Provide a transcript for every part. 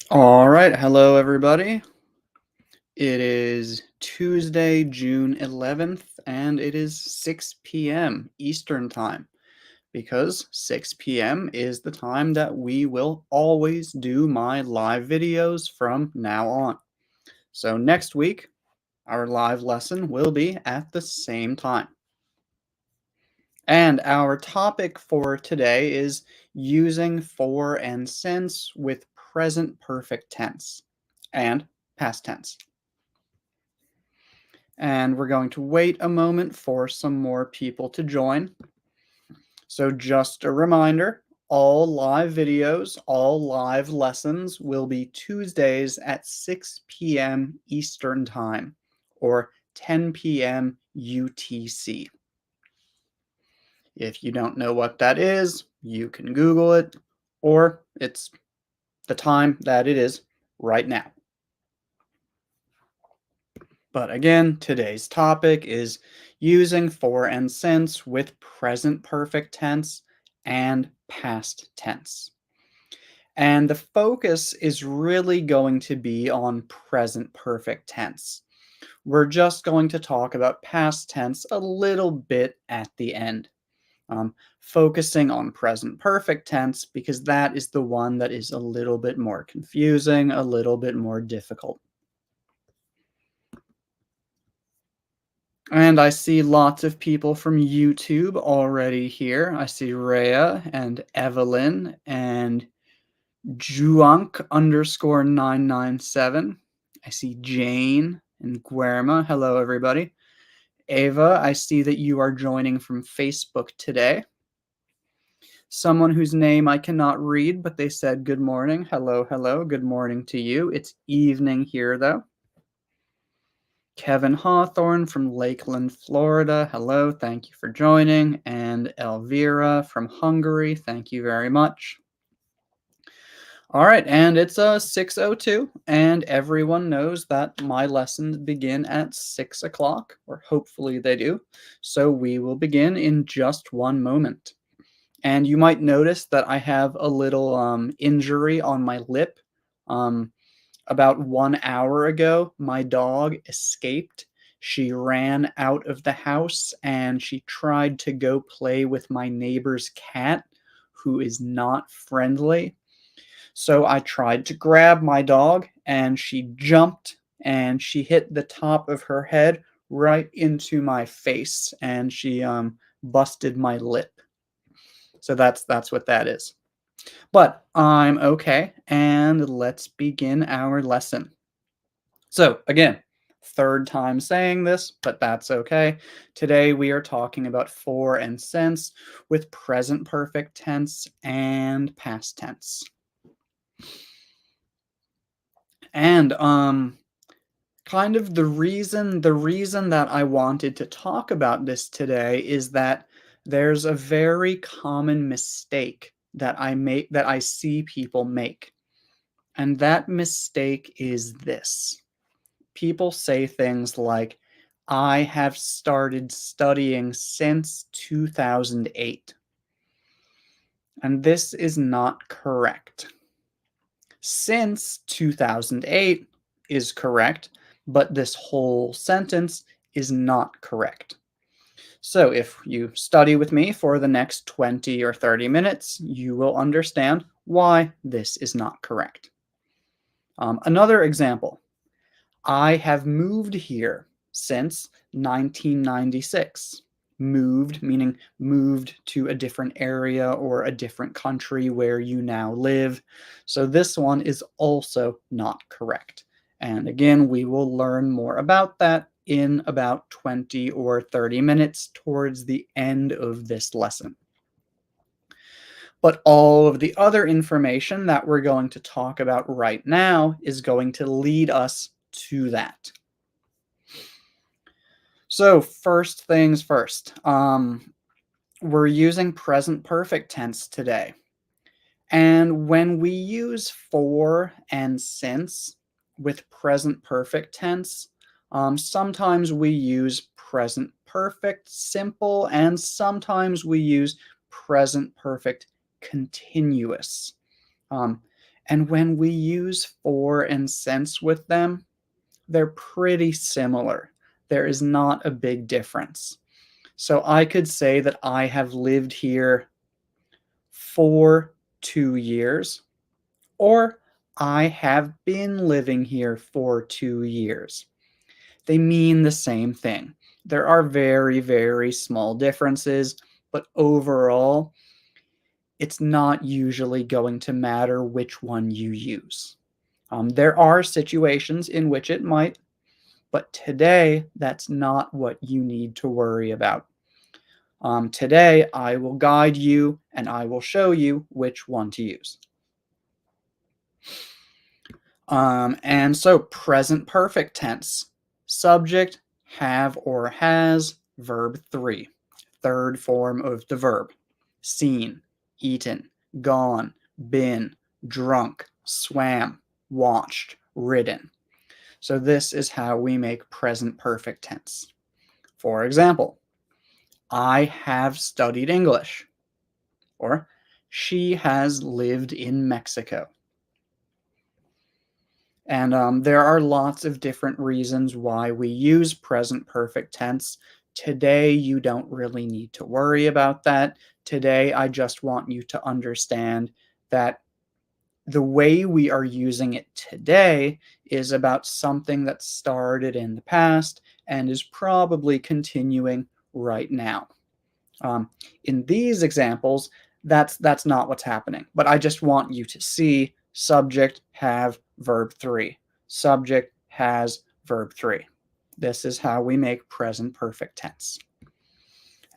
All right. Hello, everybody. It is Tuesday, June 11th, and it is 6 p.m. Eastern Time because 6 p.m. is the time that we will always do my live videos from now on. So next week, our live lesson will be at the same time. And our topic for today is using for and since with present perfect tense and past tense. And we're going to wait a moment for some more people to join. So just a reminder, all live videos, all live lessons will be Tuesdays at 6 p.m. Eastern Time or 10 p.m. UTC. If you don't know what that is, you can Google it, or it's the time that it is right now. But again, today's topic is using for and since with present perfect tense and past tense. And the focus is really going to be on present perfect tense. We're just going to talk about past tense a little bit at the end, focusing on present perfect tense because that is the one that is a little bit more confusing, a little bit more difficult. And I see lots of people from YouTube already here. I see Rhea and Evelyn and Juank_997. I see Jane and Guerma. Hello, everybody. Ava, I see that you are joining from Facebook today. Someone whose name I cannot read, but they said good morning. Hello, hello. Good morning to you. It's evening here, though. Kevin Hawthorne from Lakeland, Florida. Hello, thank you for joining. And Elvira from Hungary. Thank you very much. All right, and it's 6:02, and everyone knows that my lessons begin at 6 o'clock, or hopefully they do. So we will begin in just one moment. And you might notice that I have a little injury on my lip. About 1 hour ago, my dog escaped. She ran out of the house and she tried to go play with my neighbor's cat, who is not friendly. So I tried to grab my dog and she jumped and she hit the top of her head right into my face and she busted my lip. So that's what that is. But I'm okay, and let's begin our lesson. So, again, third time saying this, but that's okay. Today we are talking about for and since with present perfect tense and past tense. And kind of the reason that I wanted to talk about this today is that there's a very common mistake that I see people make. And that mistake is this. People say things like, I have started studying since 2008. And this is not correct. Since 2008 is correct, but this whole sentence is not correct. So if you study with me for the next 20 or 30 minutes, you will understand why this is not correct. Another example. I have moved here since 1996. Moved, meaning moved to a different area or a different country where you now live. So this one is also not correct. And again, we will learn more about that in about 20 or 30 minutes towards the end of this lesson. But all of the other information that we're going to talk about right now is going to lead us to that. So first things first, we're using present perfect tense today. And when we use for and since with present perfect tense, sometimes we use present perfect simple and sometimes we use present perfect continuous. Um, And when we use for and since with them, they're pretty similar. There is not a big difference. So I could say that I have lived here for 2 years, or I have been living here for 2 years. They mean the same thing. There are very, very small differences, but overall, it's not usually going to matter which one you use. There are situations in which it might, but today, that's not what you need to worry about. Today, I will guide you and I will show you which one to use. And so present perfect tense, subject, have or has, verb 3, third form of the verb. Seen, eaten, gone, been, drunk, swam, watched, ridden. So this is how we make present perfect tense. For example, I have studied English, or she has lived in Mexico. And there are lots of different reasons why we use present perfect tense. Today, you don't really need to worry about that. Today, I just want you to understand that the way we are using it today is about something that started in the past and is probably continuing right now. Um, in these examples, that's not what's happening. But I just want you to see subject, have, verb 3. Subject, has, verb 3. This is how we make present perfect tense.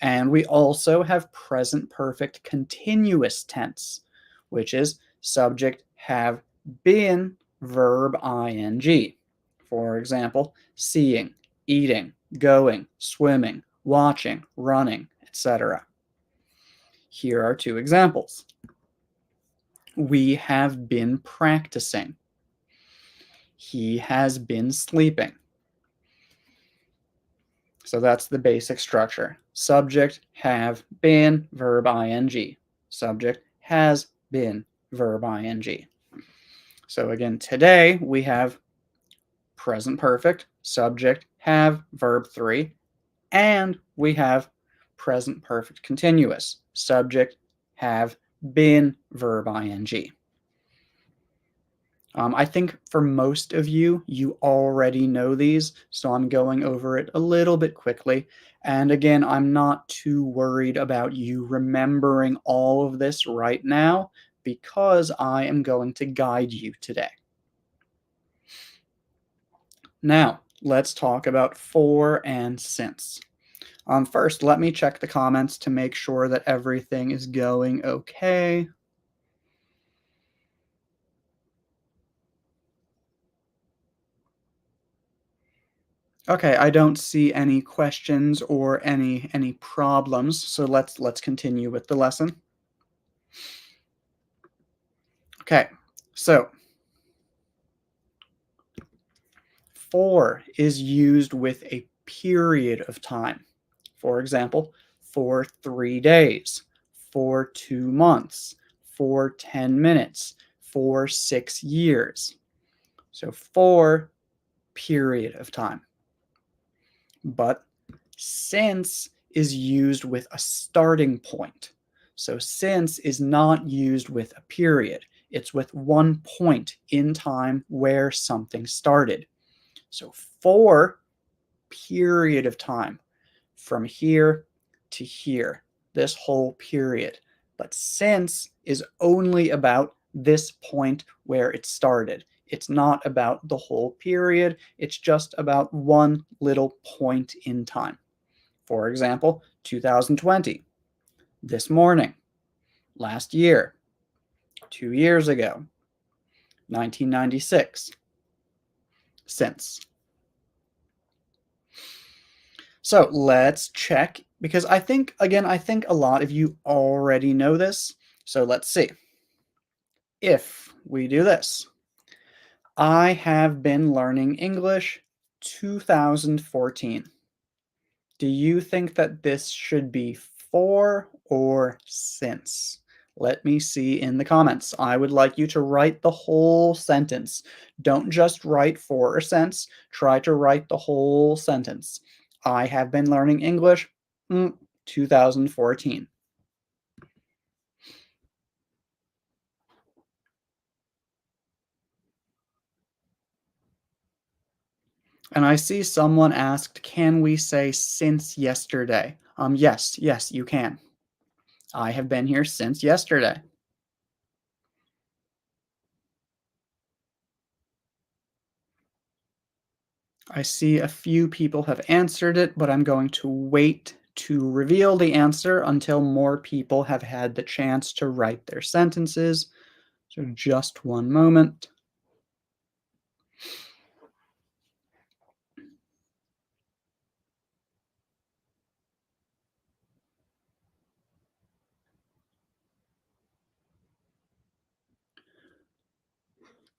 And we also have present perfect continuous tense, which is subject, have, been, verb ing. For example, seeing, eating, going, swimming, watching, running, etc. Here are two examples. We have been practicing. He has been sleeping. So that's the basic structure. Subject, have, been, verb ing. Subject, has, been, verb ing. So again, today we have present perfect, subject, have, verb 3, and we have present perfect continuous, subject, have, been, verb ing. I think for most of you, you already know these, so I'm going over it a little bit quickly. And again, I'm not too worried about you remembering all of this right now because I am going to guide you today. Now, let's talk about for and since. First, let me check the comments to make sure that everything is going okay. Okay, I don't see any questions or any problems, so let's continue with the lesson. Okay, so for is used with a period of time. For example, for 3 days, for 2 months, for 10 minutes, for 6 years. So for period of time. But since is used with a starting point. So since is not used with a period. It's with one point in time where something started. So for period of time from here to here, this whole period. But since is only about this point where it started. It's not about the whole period. It's just about one little point in time. For example, 2020, this morning, last year, 2 years ago, 1996, since. So let's check because I think, again, I think a lot of you already know this. So let's see. If we do this, I have been learning English 2014. Do you think that this should be for or since? Let me see in the comments. I would like you to write the whole sentence. Don't just write for a sense. Try to write the whole sentence. I have been learning English, 2014. And I see someone asked, can we say since yesterday? Yes, yes, you can. I have been here since yesterday. I see a few people have answered it, but I'm going to wait to reveal the answer until more people have had the chance to write their sentences. So just one moment.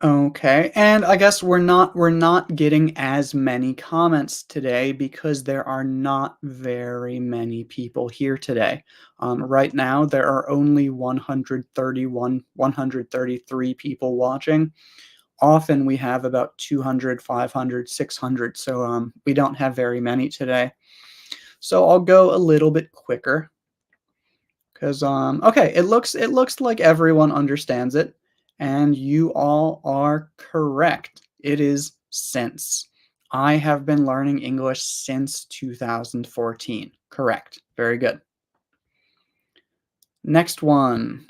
Okay, and I guess we're not getting as many comments today because there are not very many people here today. Right now, there are only 131, 133 people watching. Often we have about 200, 500, 600, so we don't have very many today. So I'll go a little bit quicker. Because okay, it looks like everyone understands it, and you all are correct. It is since. I have been learning English since 2014. Correct. Very good. Next one.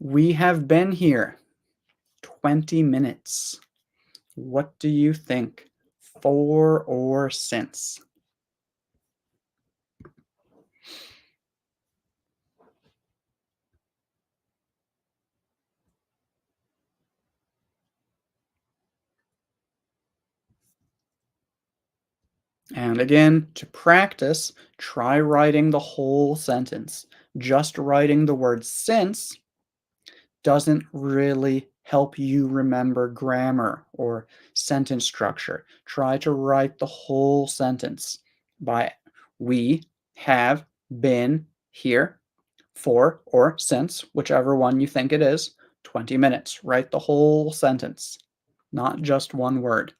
We have been here 20 minutes. What do you think? For or since? And again, to practice, try writing the whole sentence. Just writing the word since doesn't really help you remember grammar or sentence structure. Try to write the whole sentence by we have been here for or since, whichever one you think it is, 20 minutes. Write the whole sentence, not just one word.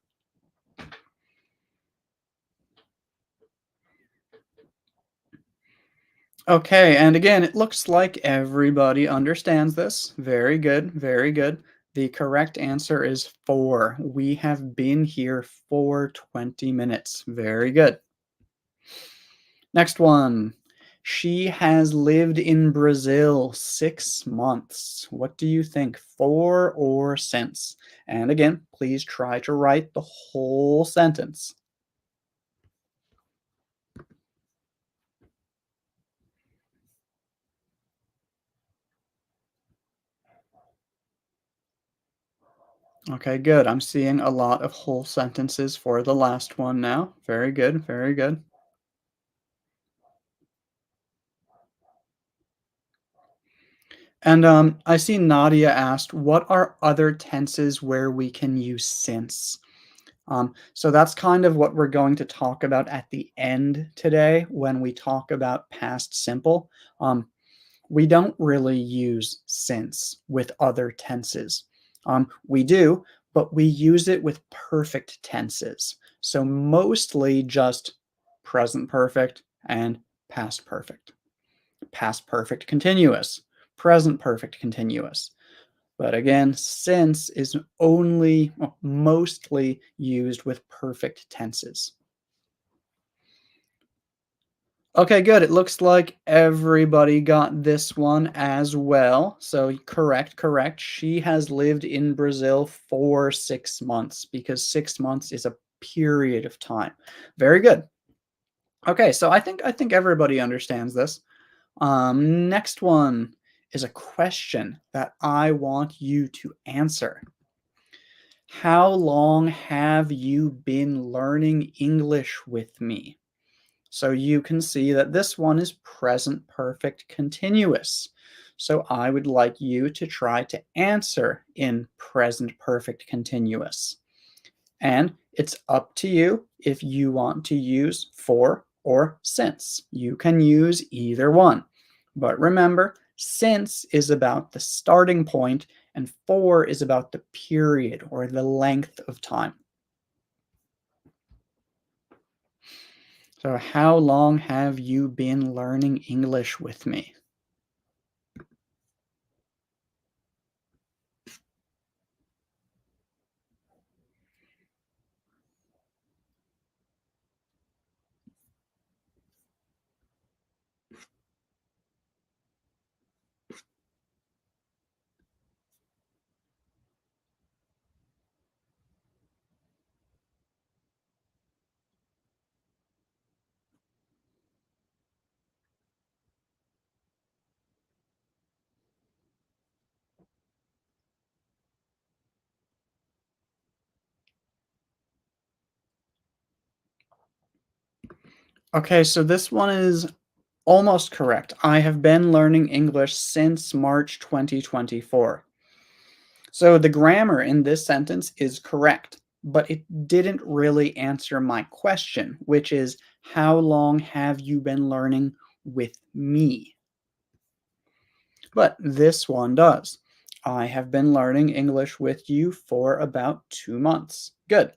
Okay, and again, it looks like everybody understands this. Very good, very good. The correct answer is for. We have been here for 20 minutes. Very good. Next one. She has lived in Brazil 6 months. What do you think, for or since? And again, please try to write the whole sentence. Okay, good. I'm seeing a lot of whole sentences for the last one now. Very good, very good. And I see Nadia asked, what are other tenses where we can use since? So that's kind of what we're going to talk about at the end today when we talk about past simple. We don't really use since with other tenses. We do, but we use it with perfect tenses. So mostly just present perfect and past perfect continuous, present perfect continuous. But again, since is only well, mostly used with perfect tenses. Okay, good. It looks like everybody got this one as well. So correct, correct. She has lived in Brazil for 6 months because 6 months is a period of time. Very good. Okay, so I think everybody understands this. Next one is a question that I want you to answer. How long have you been learning English with me? So you can see that this one is present perfect continuous. So I would like you to try to answer in present perfect continuous. And it's up to you if you want to use for or since. You can use either one. But remember, Since is about the starting point, and for is about the period or the length of time. So, how long have you been learning English with me? Okay, so this one is almost correct. I have been learning English since March 2024. So the grammar in this sentence is correct, but it didn't really answer my question, which is how long have you been learning with me? But this one does. I have been learning English with you for about 2 months. Good.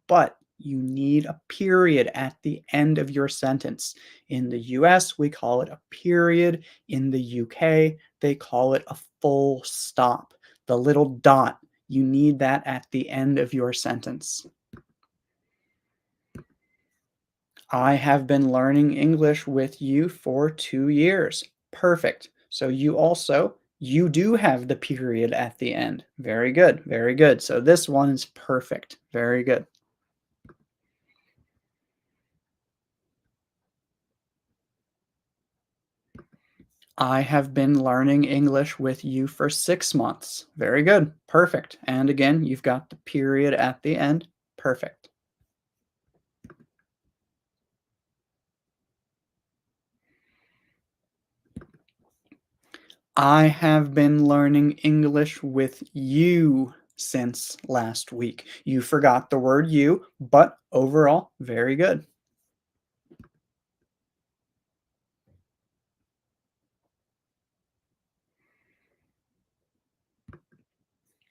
But you need a period at the end of your sentence. In the US, we call it a period. In the UK, they call it a full stop. The little dot, you need that at the end of your sentence. I have been learning English with you for 2 years. Perfect. So you do have the period at the end. Very good. Very good. So this one is perfect. Very good. I have been learning English with you for 6 months. Very good. Perfect. And again, you've got the period at the end. Perfect. I have been learning English with you since last week. You forgot the word you, but overall, very good.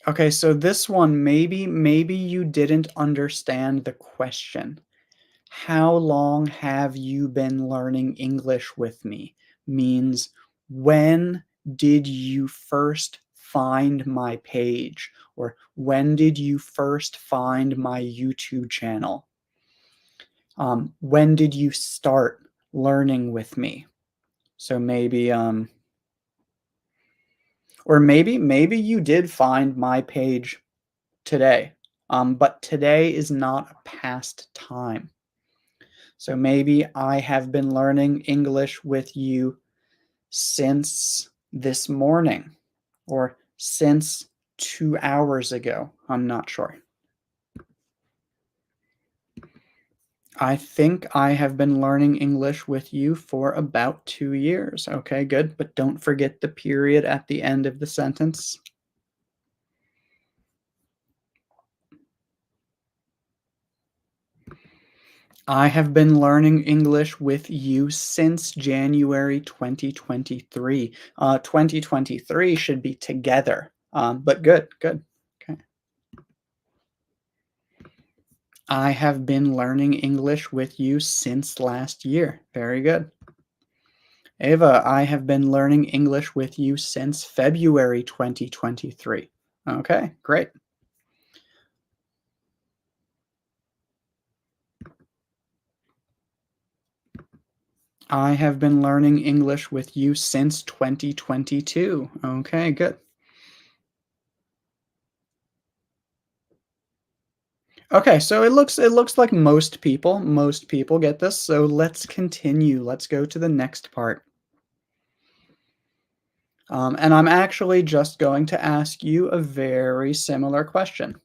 Okay, so this one, maybe you didn't understand the question. How long have you been learning English with me? Means when did you first find my page? Or when did you first find my YouTube channel? When did you start learning with me? So maybe you did find my page today. But today is not a past time. So maybe I have been learning English with you since this morning or since 2 hours ago. I'm not sure. I think I have been learning English with you for about 2 years. Okay, good. But don't forget the period at the end of the sentence. I have been learning English with you since January 2023. 2023 should be together, but good, good. Okay. I have been learning English with you since last year. Very good. Ava, I have been learning English with you since February 2023. Okay, great. I have been learning English with you since 2022. Okay, good. Okay, so it looks like most people get this. So let's continue. Let's go to the next part. And I'm actually just going to ask you a very similar question.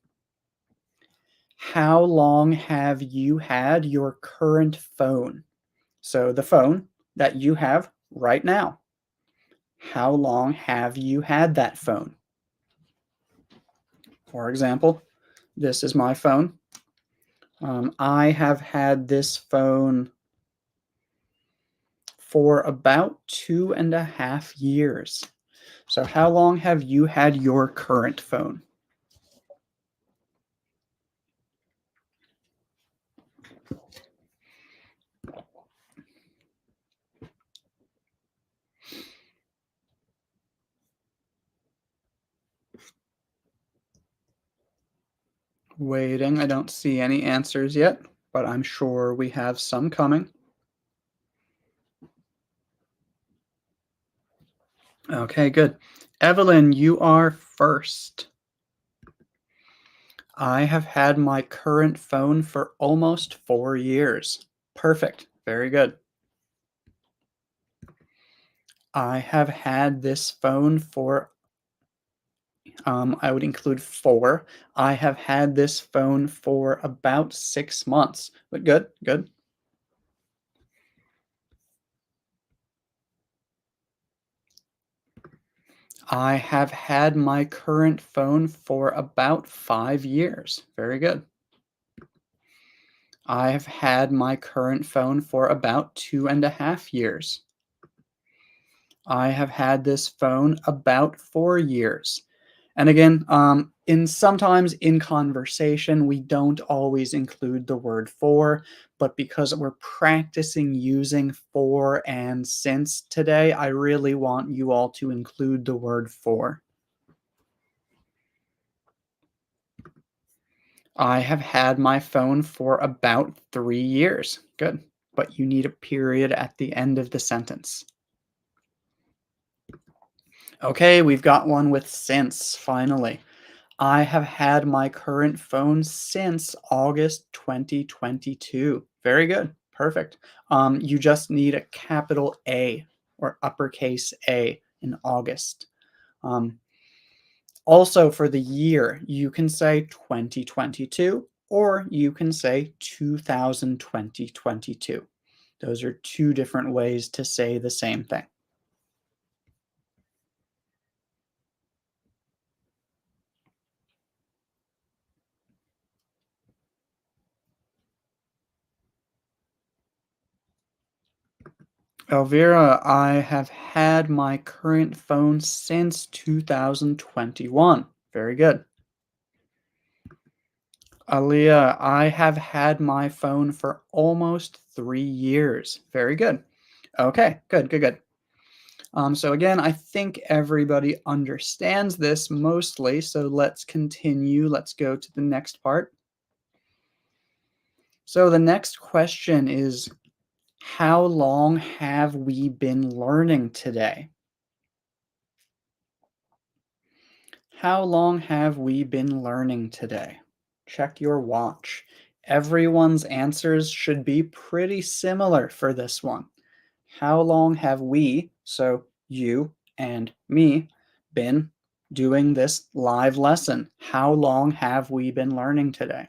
How long have you had your current phone? So the phone that you have right now. How long have you had that phone? For example, this is my phone. I have had this phone for about 2.5 years. So how long have you had your current phone? Waiting. I don't see any answers yet, but I'm sure we have some coming. Okay, good. Evelyn, you are first. I have had my current phone for almost 4 years. Perfect. Very good. I have had this phone for, I would include 4. I have had this phone for about 6 months, but good, good. I have had my current phone for about 5 years. Very good. I have had my current phone for about 2.5 years. I have had this phone about 4 years. And again, in sometimes in conversation, we don't always include the word for, but because we're practicing using for and since today, I really want you all to include the word for. I have had my phone for about 3 years. Good. But you need a period at the end of the sentence. Okay, we've got one with since, finally. I have had my current phone since August 2022. Very good. Perfect. You just need a capital A or uppercase A in August. Um, Also, for the year, you can say 2022 or you can say 2022. Those are two different ways to say the same thing. Elvira, I have had my current phone since 2021. Very good. Aaliyah, I have had my phone for almost 3 years. Very good. Okay, good, good, good. So again, I think everybody understands this mostly. So let's continue. Let's go to the next part. So the next question is, how long have we been learning today? How long have we been learning today? Check your watch. Everyone's answers should be pretty similar for this one. How long have we, so you and me, been doing this live lesson? How long have we been learning today?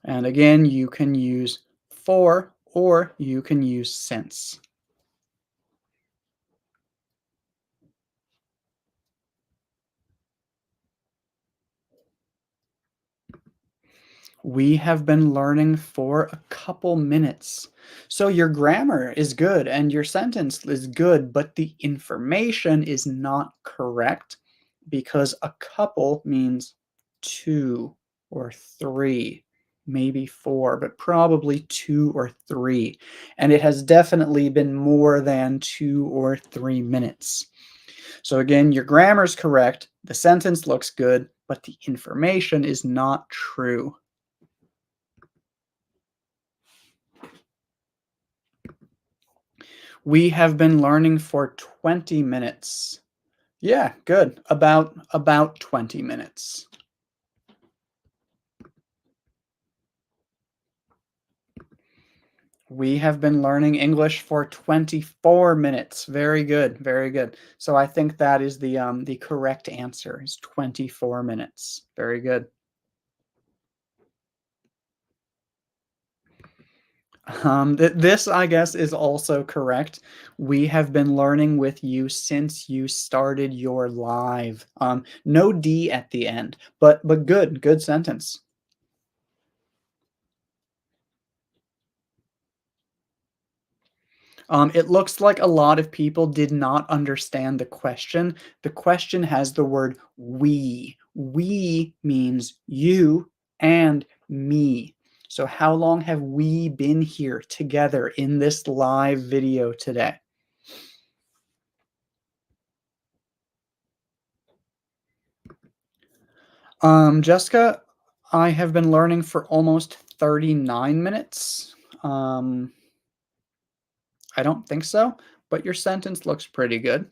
And again, you can use for or you can use since. We have been learning for a couple minutes. So your grammar is good and your sentence is good, but the information is not correct because a couple means 2 or 3, maybe 4, but probably 2 or 3. And it has definitely been more than 2 or 3 minutes. So again, your grammar is correct, the sentence looks good, but the information is not true. We have been learning for 20 minutes. Yeah, good. About 20 minutes. We have been learning English for 24 minutes. Very good, very good. So I think that is the correct answer is 24 minutes. Very good. This, I guess, is also correct. We have been learning with you since you started your live. No D at the end, but good, good sentence. It looks like a lot of people did not understand the question. The question has the word we. We means you and me. So how long have we been here together in this live video today? Jessica, I have been learning for almost 39 minutes. Um, I don't think so, but your sentence looks pretty good.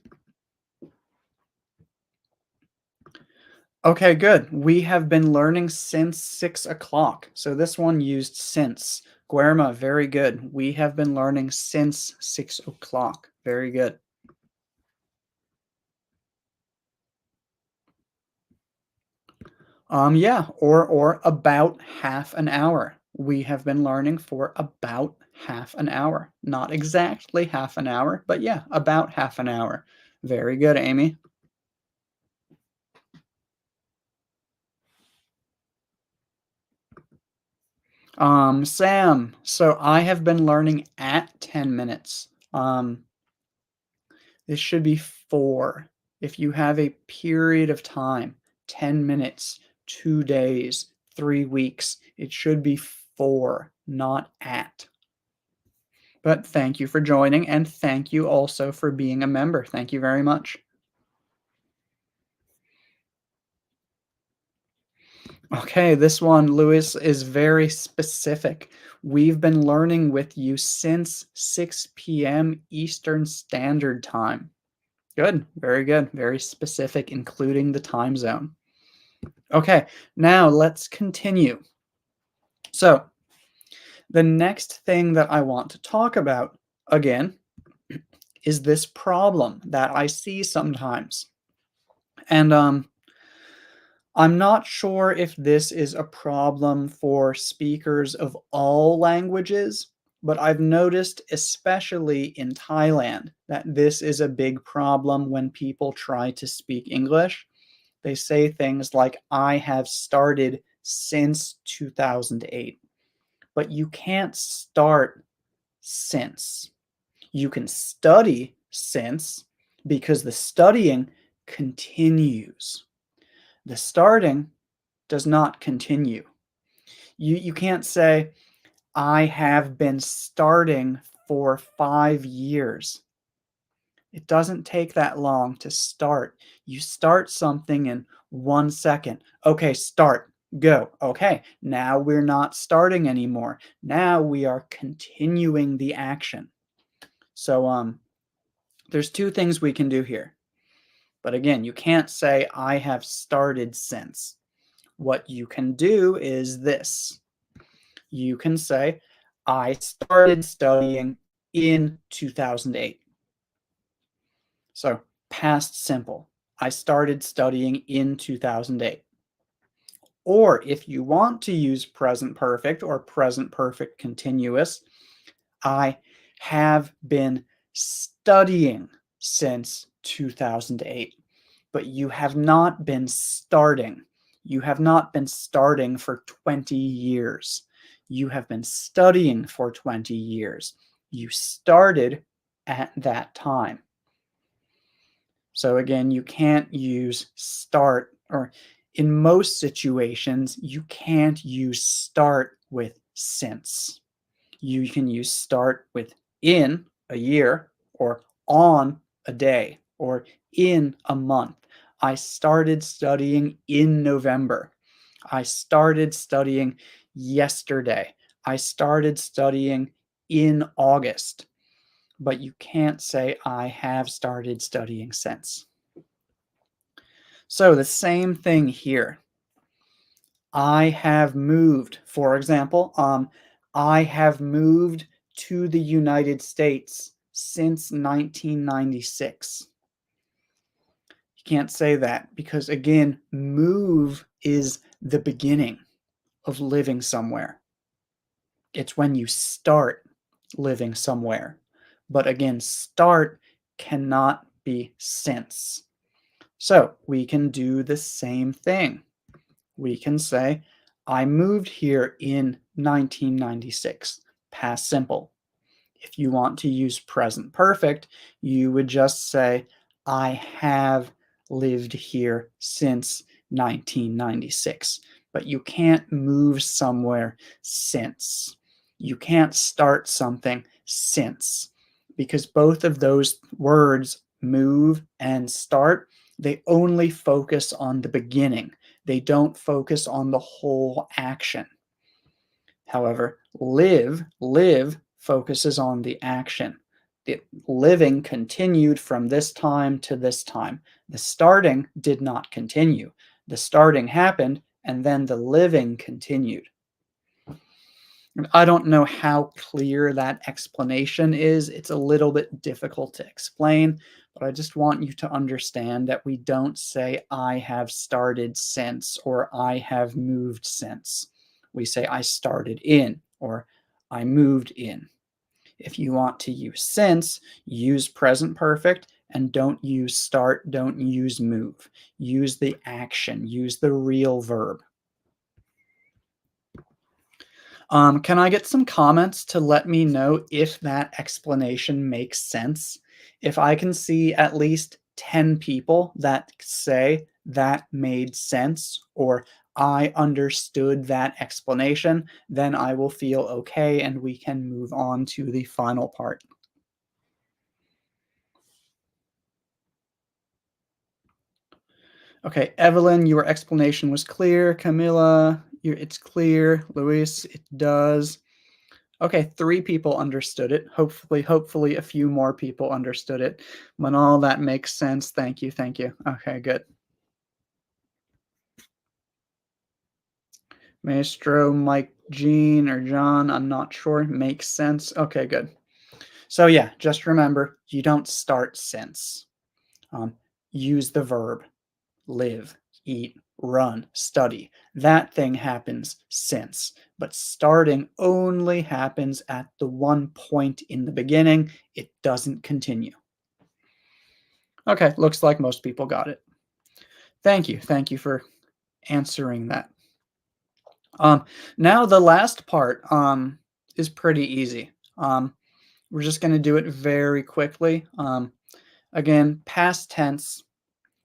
Okay, good. We have been learning since 6 o'clock. So this one used since. Guerma, very good. We have been learning since 6 o'clock. Very good. Yeah, or about half an hour. We have been learning for about half an hour. Not exactly half an hour, but yeah, about half an hour. Very good, Amy. Sam, so I have been learning at 10 minutes. This should be 4. If you have a period of time, 10 minutes, 2 days, 3 weeks, it should be 4, not at. But thank you for joining, and thank you also for being a member. Thank you very much. Okay, this one, Lewis, is very specific. We've been learning with you since 6 p.m. Eastern Standard Time. Good, very good, very specific, including the time zone. Okay, now let's continue. So, the next thing that I want to talk about, again, is this problem that I see sometimes. And I'm not sure if this is a problem for speakers of all languages, but I've noticed, especially in Thailand, that this is a big problem when people try to speak English. They say things like, I have started since 2008, but you can't start since. You can study since because the studying continues. The starting does not continue. You can't say, I have been starting for 5 years. It doesn't take that long to start. You start something in 1 second. Okay, start, go. Okay, now we're not starting anymore. Now we are continuing the action. So there's two things we can do here. But again, you can't say, I have started since. What you can do is this. You can say, I started studying in 2008. So past simple. I started studying in 2008. Or if you want to use present perfect or present perfect continuous, I have been studying since 2008. But you have not been starting. You have not been starting for 20 years. You have been studying for 20 years. You started at that time. So again, you can't use start, or in most situations, you can't use start with since. You can use start with in a year, or on a day, or in a month. I started studying in November. I started studying yesterday. I started studying in August. But you can't say, I have started studying since. So the same thing here. I have moved, for example, I have moved to the United States since 1996. You can't say that because, again, move is the beginning of living somewhere. It's when you start living somewhere. But again, start cannot be since. So we can do the same thing. We can say, I moved here in 1996, past simple. If you want to use present perfect, you would just say, I have lived here since 1996. But you can't move somewhere since. You can't start something since, because both of those words, move and start, they only focus on the beginning. They don't focus on the whole action. However, live focuses on the action. The living continued from this time to this time. The starting did not continue. The starting happened, and then the living continued. I don't know how clear that explanation is. It's a little bit difficult to explain, but I just want you to understand that we don't say, I have started since, or I have moved since. We say, I started in, or I moved in. If you want to use since, use present perfect, and don't use start, don't use move. Use the action, use the real verb. Can I get some comments to let me know if that explanation makes sense? If I can see at least 10 people that say that made sense, or I understood that explanation, then I will feel okay and we can move on to the final part. Okay, Evelyn, your explanation was clear. Camilla, it's clear. Luis, it does. Okay, 3 people understood it. Hopefully a few more people understood it. Manal, that makes sense. Thank you, thank you. Okay, good. Maestro, Mike, Jean, or John, I'm not sure. Makes sense. Okay, good. So yeah, just remember, you don't start since. Um, use the verb. Live, eat, run, study. That thing happens since, but starting only happens at the one point in the beginning. It doesn't continue. Okay, looks like most people got it. Thank you. Thank you for answering that. Um, Now the last part is pretty easy. We're just going to do it very quickly. Again, past tense,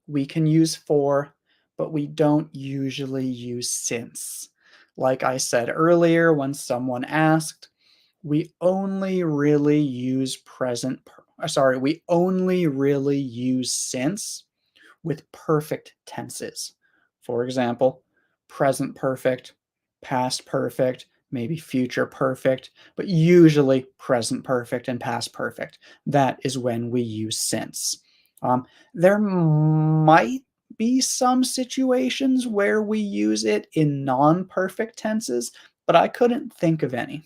we can use for, but we don't usually use since. Like I said earlier, when someone asked, we only really use we only really use since with perfect tenses. For example, present perfect, past perfect, maybe future perfect, but usually present perfect and past perfect. That is when we use since. There might be some situations where we use it in non-perfect tenses, but I couldn't think of any.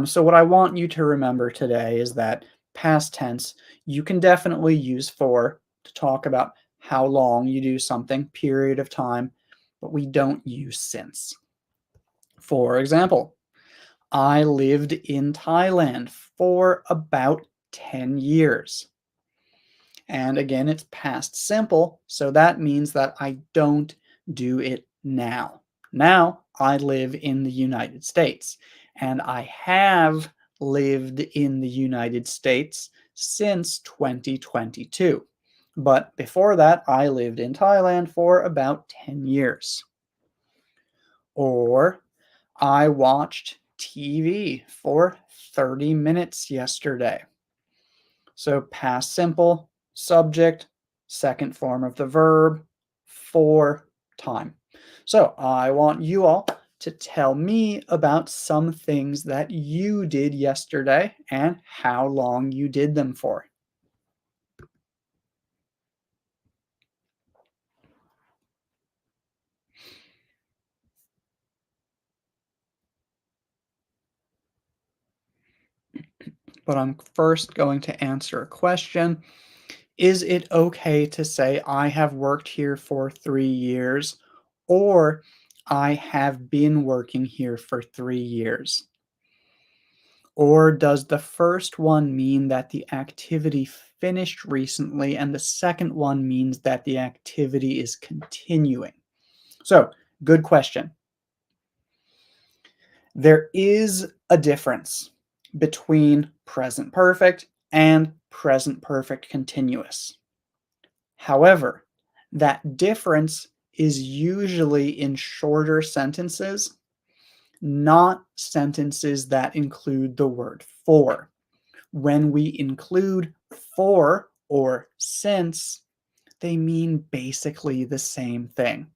So what I want you to remember today is that past tense, you can definitely use for to talk about how long you do something, period of time, but we don't use since. For example, I lived in Thailand for about 10 years. And again, it's past simple, so that means that I don't do it now. Now I live in the United States, and I have lived in the United States since 2022. But before that, I lived in Thailand for about 10 years. Or I watched TV for 30 minutes yesterday. So past simple, subject, second form of the verb, for time. So I want you all to tell me about some things that you did yesterday and how long you did them for. But I'm first going to answer a question. Is it okay to say I have worked here for 3 years, or I have been working here for 3 years? Or does the first one mean that the activity finished recently and the second one means that the activity is continuing? So, good question. There is a difference between present perfect and present perfect continuous. However, that difference is usually in shorter sentences, not sentences that include the word for. When we include for or since, they mean basically the same thing.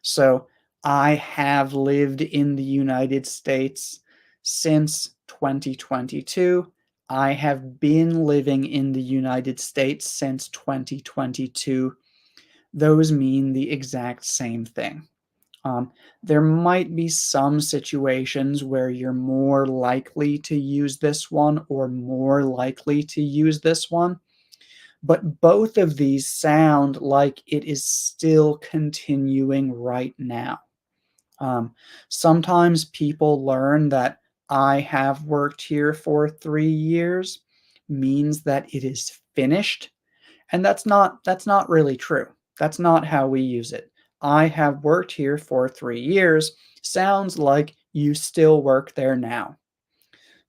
So, I have lived in the United States since 2022. I have been living in the United States since 2022. Those mean the exact same thing. There might be some situations where you're more likely to use this one or more likely to use this one, but both of these sound like it is still continuing right now. Um, Sometimes people learn that I have worked here for 3 years means that it is finished, and that's not really true. That's not how we use it. I have worked here for 3 years sounds like you still work there now.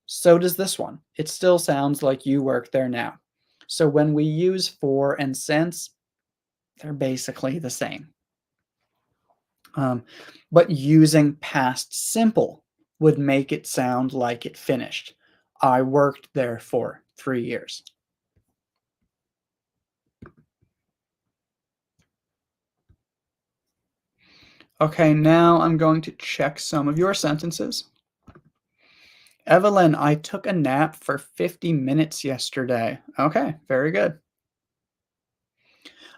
So does this one. It still sounds like you work there now. So when we use for and since, they're basically the same. Um, but using past simple would make it sound like it finished. I worked there for 3 years. Okay, now I'm going to check some of your sentences. Evelyn, I took a nap for 50 minutes yesterday. Okay, very good.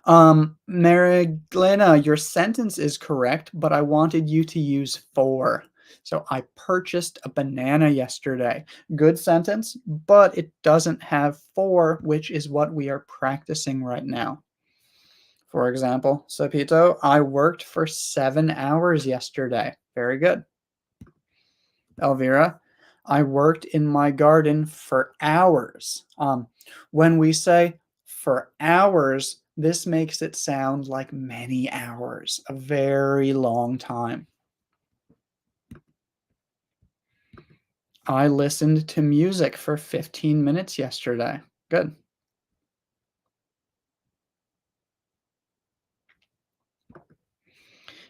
Mariglena, your sentence is correct, but I wanted you to use for. So I purchased a banana yesterday. Good sentence, but it doesn't have for, which is what we are practicing right now. For example, Sapito, I worked for 7 hours yesterday. Very good. Elvira, I worked in my garden for hours. When we say for hours, this makes it sound like many hours, a very long time. I listened to music for 15 minutes yesterday. Good.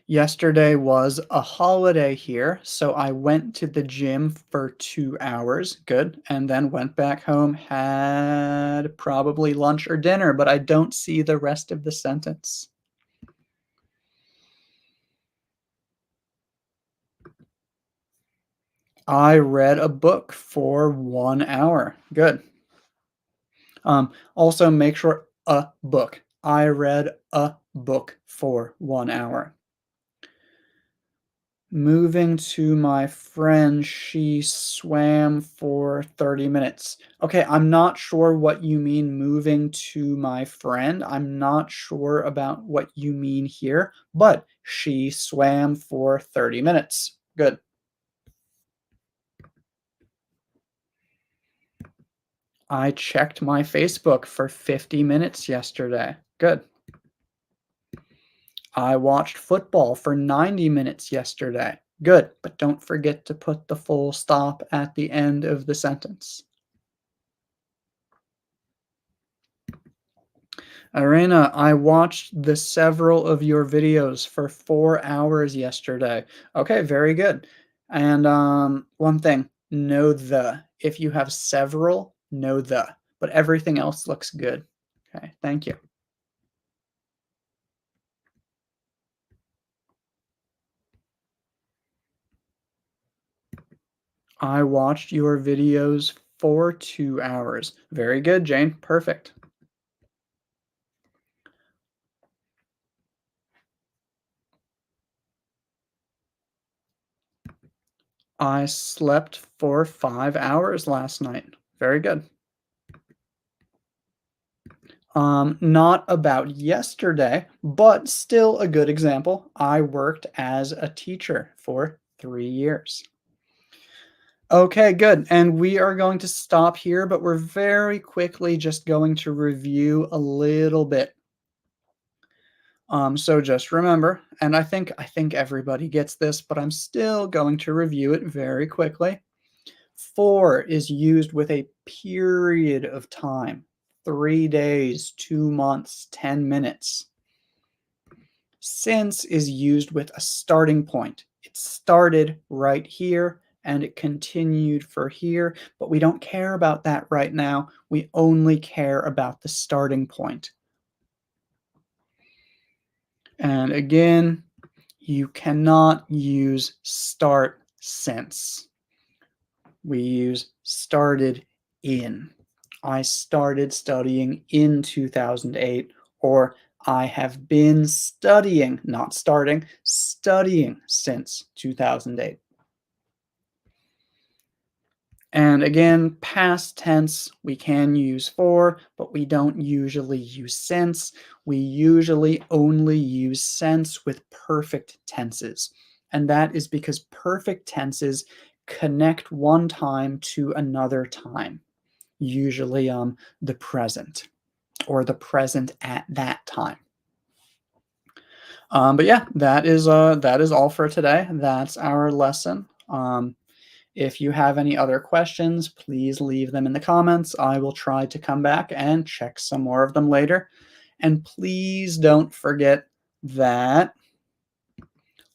Yesterday was a holiday here, so I went to the gym for 2 hours. Good. And then went back home, had probably lunch or dinner, but I don't see the rest of the sentence. I read a book for 1 hour. Good. Also, make sure a book. I read a book for 1 hour. Moving to my friend, she swam for 30 minutes. Okay, I'm not sure what you mean moving to my friend. I'm not sure about what you mean here, but she swam for 30 minutes. Good. I checked my Facebook for 50 minutes yesterday. Good. I watched football for 90 minutes yesterday. Good, but don't forget to put the full stop at the end of the sentence. Irena, I watched the several of your videos for 4 hours yesterday. Okay, very good. And one thing, know the. If you have several, know the. But everything else looks good. Okay, thank you. I watched your videos for 2 hours. Very good, Jane. Perfect. I slept for 5 hours last night. Very good. Not about yesterday, but still a good example. I worked as a teacher for 3 years. Okay, good. And we are going to stop here, but we're very quickly just going to review a little bit. So just remember, and I think everybody gets this, but I'm still going to review it very quickly. For is used with a period of time, 3 days, 2 months, 10 minutes. Since is used with a starting point. It started right here and it continued for here, but we don't care about that right now. We only care about the starting point. And again, you cannot use start since. We use started in. I started studying in 2008, or I have been studying, not starting, studying since 2008. And again, past tense, we can use for, but we don't usually use since. We usually only use since with perfect tenses. And that is because perfect tenses connect one time to another time, usually the present or the present at that time. But yeah, that is all for today. That's our lesson. If you have any other questions, please leave them in the comments. I will try to come back and check some more of them later. And please don't forget that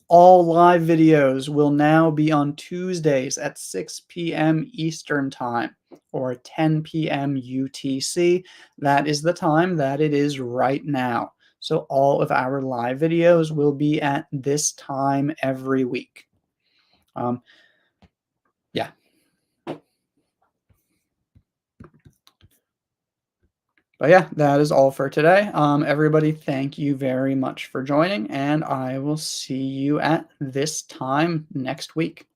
all live videos will now be on Tuesdays at 6 p.m. Eastern Time or 10 p.m. UTC. That is the time that it is right now. So all of our live videos will be at this time every week. Yeah. But yeah, that is all for today. Everybody, thank you very much for joining, and I will see you at this time next week.